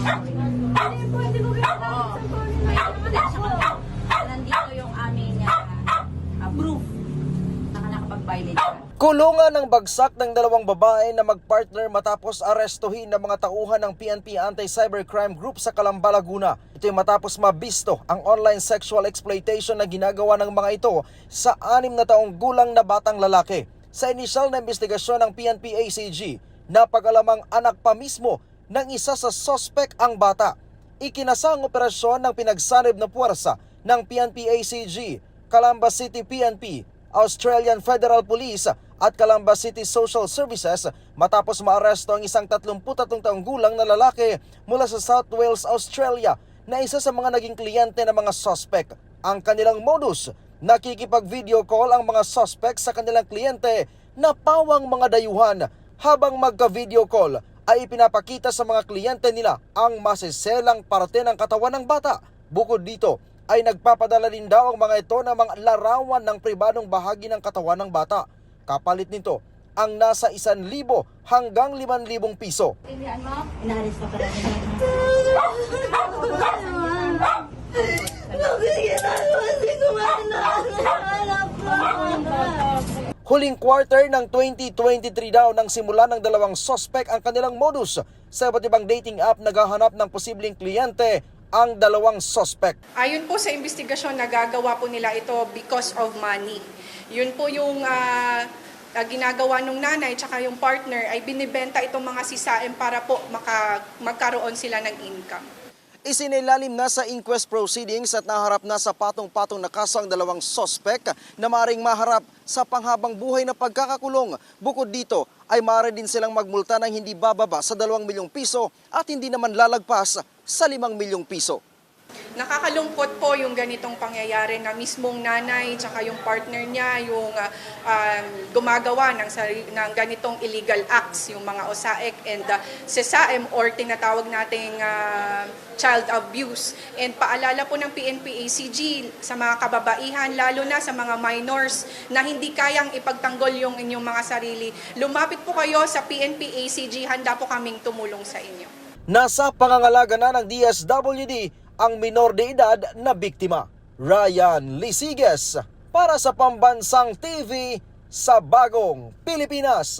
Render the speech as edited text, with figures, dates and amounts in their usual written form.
Hindi po, hindi ko ginagawa. Kaya naman siya nandito yung aming proof na nakapag-violate ka. Kulungan ng bagsak ng dalawang babae na magpartner matapos arestuhin ng mga tauhan ng PNP Anti-Cybercrime Group sa Calamba, Laguna. Ito'y matapos mabisto ang online sexual exploitation na ginagawa ng mga ito sa 6 na taong gulang na batang lalaki. Sa inisyal na investigasyon ng PNP ACG, napag-alamang anak pa mismo ng isa sa sospek ang bata. Ikinasa ang operasyon ng pinagsanib na puwersa ng PNP ACG, Calamba City PNP, Australian Federal Police at Calamba City Social Services matapos maaresto ang isang 33 taong gulang na lalaki mula sa South Wales, Australia na isa sa mga naging kliyente ng mga suspect. Ang kanilang modus, nakikipag-video call ang mga suspect sa kanilang kliyente na pawang mga dayuhan. Habang magka-video call ay ipinapakita sa mga kliyente nila ang masiselang parte ng katawan ng bata. Bukod dito, ay nagpapadala din daw ang mga ito ng mga larawan ng pribadong bahagi ng katawan ng bata. Kapalit nito, ang nasa 1,000 hanggang 5,000 piso. Inaalis ka pala nila. Huling quarter ng 2023 daw nang simula ng dalawang suspect ang kanilang modus. Sa iba't ibang dating app naghahanap ng posibleng kliyente ang dalawang suspect. Ayon po sa investigasyon, nagagawa po nila ito because of money. Yun po yung ginagawa ng nanay tsaka yung partner ay binibenta itong mga sisain para po magkaroon sila ng income. Isinilalim na sa inquest proceedings at naharap na sa patong-patong na kaso ang dalawang suspect na maaaring maharap sa panghabang buhay na pagkakakulong. Bukod dito ay maaari din silang magmulta ng hindi bababa sa 2 milyong piso at hindi naman lalagpas sa 5 milyong piso. Nakakalungkot po yung ganitong pangyayari na mismong nanay tsaka yung partner niya yung gumagawa ng ganitong illegal acts, yung mga OSAEC and SESAEM or tinatawag nating child abuse. And paalala po ng PNP ACG sa mga kababaihan, lalo na sa mga minors na hindi kayang ipagtanggol yung inyong mga sarili, lumapit po kayo sa PNP ACG, handa po kaming tumulong sa inyo. Nasa pangangalaga na ng DSWD ang minor de edad na biktima. Ryan Lisiges para sa Pambansang TV sa Bagong Pilipinas.